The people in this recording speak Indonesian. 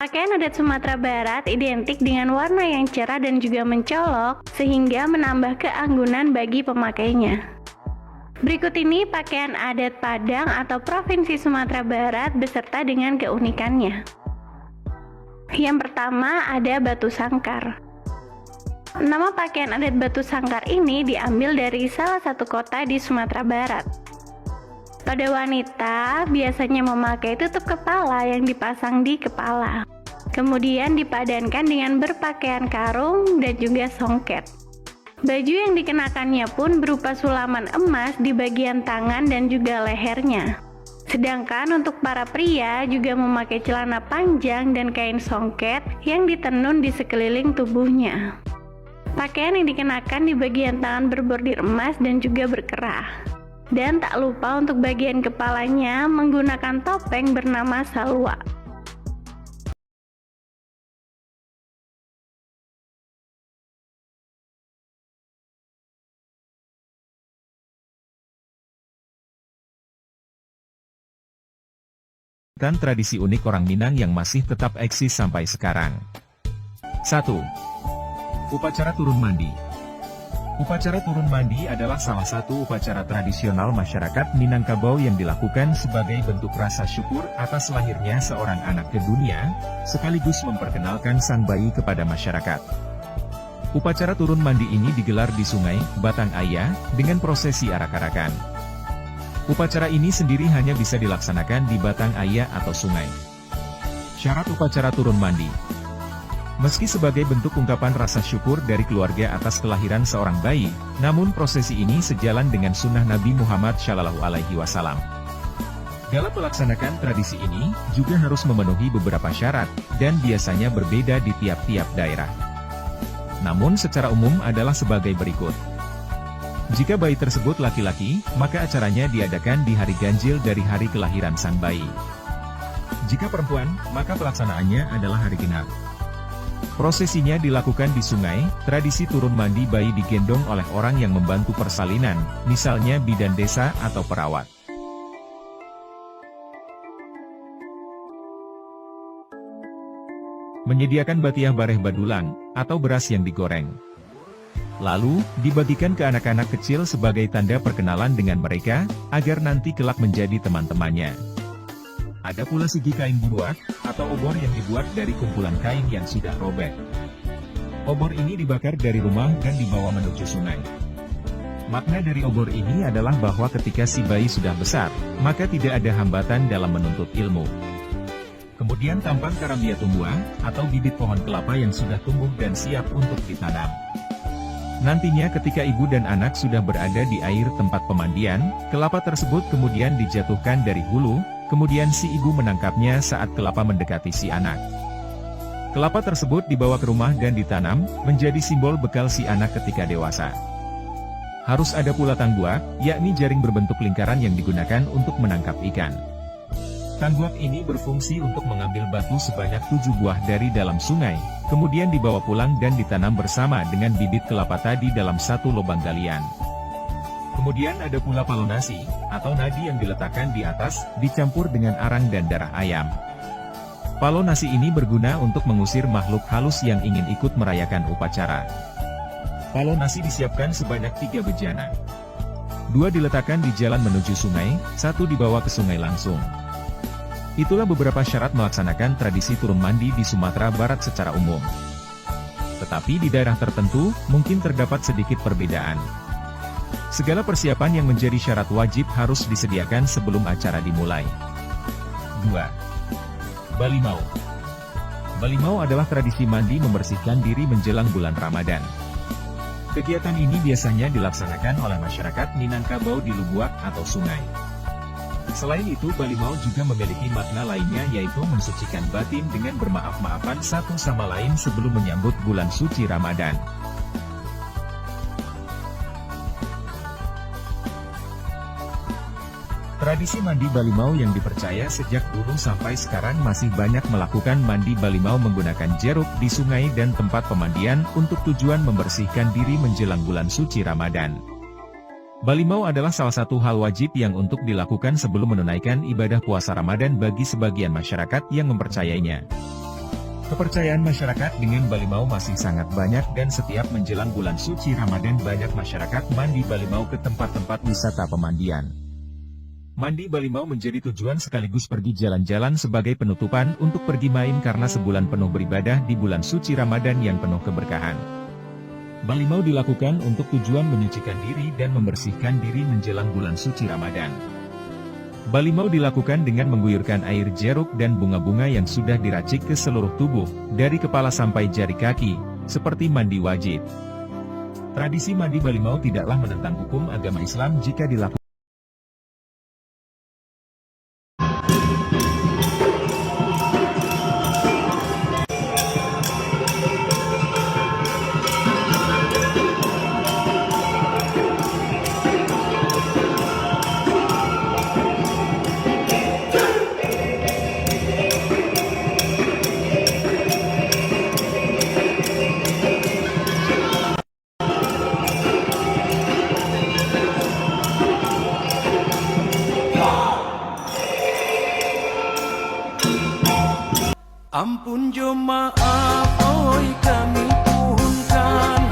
Pakaian adat Sumatera Barat identik dengan warna yang cerah dan juga mencolok, sehingga menambah keanggunan bagi pemakainya. Berikut ini pakaian adat Padang atau Provinsi Sumatera Barat beserta dengan keunikannya. Yang pertama ada batu sangkar. Nama pakaian adat batu sangkar ini diambil dari salah satu kota di Sumatera Barat. Pada wanita biasanya memakai tutup kepala yang dipasang di kepala. Kemudian dipadankan dengan berpakaian karung dan juga songket. Baju yang dikenakannya pun berupa sulaman emas di bagian tangan dan juga lehernya. Sedangkan untuk para pria juga memakai celana panjang dan kain songket yang ditenun di sekeliling tubuhnya. Pakaian yang dikenakan di bagian tangan berbordir emas dan juga berkerah. Dan tak lupa untuk bagian kepalanya menggunakan topeng bernama salwa. Dan tradisi unik orang Minang yang masih tetap eksis sampai sekarang. 1. Upacara turun mandi. Upacara turun mandi adalah salah satu upacara tradisional masyarakat Minangkabau yang dilakukan sebagai bentuk rasa syukur atas lahirnya seorang anak ke dunia, sekaligus memperkenalkan sang bayi kepada masyarakat. Upacara turun mandi ini digelar di Sungai Batang Ayah dengan prosesi arak-arakan. Upacara ini sendiri hanya bisa dilaksanakan di Batang Ayah atau sungai. Syarat upacara turun mandi. Meski sebagai bentuk ungkapan rasa syukur dari keluarga atas kelahiran seorang bayi, namun prosesi ini sejalan dengan sunnah Nabi Muhammad SAW. Dalam melaksanakan tradisi ini, juga harus memenuhi beberapa syarat, dan biasanya berbeda di tiap-tiap daerah. Namun secara umum adalah sebagai berikut. Jika bayi tersebut laki-laki, maka acaranya diadakan di hari ganjil dari hari kelahiran sang bayi. Jika perempuan, maka pelaksanaannya adalah hari genap. Prosesinya dilakukan di sungai, tradisi turun mandi bayi digendong oleh orang yang membantu persalinan, misalnya bidan desa atau perawat. Menyediakan batiah bareh badulang, atau beras yang digoreng. Lalu, dibagikan ke anak-anak kecil sebagai tanda perkenalan dengan mereka, agar nanti kelak menjadi teman-temannya. Ada pula segi kain buruak, atau obor yang dibuat dari kumpulan kain yang sudah robek. Obor ini dibakar dari rumah dan dibawa menuju sungai. Makna dari obor ini adalah bahwa ketika si bayi sudah besar, maka tidak ada hambatan dalam menuntut ilmu. Kemudian tampang karambia tumbuhan, atau bibit pohon kelapa yang sudah tumbuh dan siap untuk ditanam. Nantinya ketika ibu dan anak sudah berada di air tempat pemandian, kelapa tersebut kemudian dijatuhkan dari hulu, kemudian si ibu menangkapnya saat kelapa mendekati si anak. Kelapa tersebut dibawa ke rumah dan ditanam, menjadi simbol bekal si anak ketika dewasa. Harus ada pula tangguak, yakni jaring berbentuk lingkaran yang digunakan untuk menangkap ikan. Tangguak ini berfungsi untuk mengambil batu sebanyak 7 buah dari dalam sungai, kemudian dibawa pulang dan ditanam bersama dengan bibit kelapa tadi dalam satu lubang galian. Kemudian ada pula palo nasi, atau nadi yang diletakkan di atas, dicampur dengan arang dan darah ayam. Palo nasi ini berguna untuk mengusir makhluk halus yang ingin ikut merayakan upacara. Palo nasi disiapkan sebanyak 3 bejana. 2 diletakkan di jalan menuju sungai, 1 dibawa ke sungai langsung. Itulah beberapa syarat melaksanakan tradisi turun mandi di Sumatera Barat secara umum. Tetapi di daerah tertentu, mungkin terdapat sedikit perbedaan. Segala persiapan yang menjadi syarat wajib harus disediakan sebelum acara dimulai. 2. Balimau. Balimau adalah tradisi mandi membersihkan diri menjelang bulan Ramadan. Kegiatan ini biasanya dilaksanakan oleh masyarakat Minangkabau di Lubuak atau sungai. Selain itu, balimau juga memiliki makna lainnya, yaitu mensucikan batin dengan bermaaf-maafan satu sama lain sebelum menyambut bulan suci Ramadan. Tradisi mandi balimau yang dipercaya sejak dulu sampai sekarang masih banyak melakukan mandi balimau menggunakan jeruk di sungai dan tempat pemandian untuk tujuan membersihkan diri menjelang bulan suci Ramadan. Balimau adalah salah satu hal wajib yang untuk dilakukan sebelum menunaikan ibadah puasa Ramadan bagi sebagian masyarakat yang mempercayainya. Kepercayaan masyarakat dengan Balimau masih sangat banyak dan setiap menjelang bulan suci Ramadan banyak masyarakat mandi Balimau ke tempat-tempat wisata pemandian. Mandi Balimau menjadi tujuan sekaligus pergi jalan-jalan sebagai penutupan untuk pergi main karena sebulan penuh beribadah di bulan suci Ramadan yang penuh keberkahan. Balimau dilakukan untuk tujuan menyucikan diri dan membersihkan diri menjelang bulan suci Ramadan. Balimau dilakukan dengan mengguyurkan air jeruk dan bunga-bunga yang sudah diracik ke seluruh tubuh, dari kepala sampai jari kaki, seperti mandi wajib. Tradisi mandi Balimau tidaklah menentang hukum agama Islam jika dilakukan. Ampun jemaah, oi kami mohonkan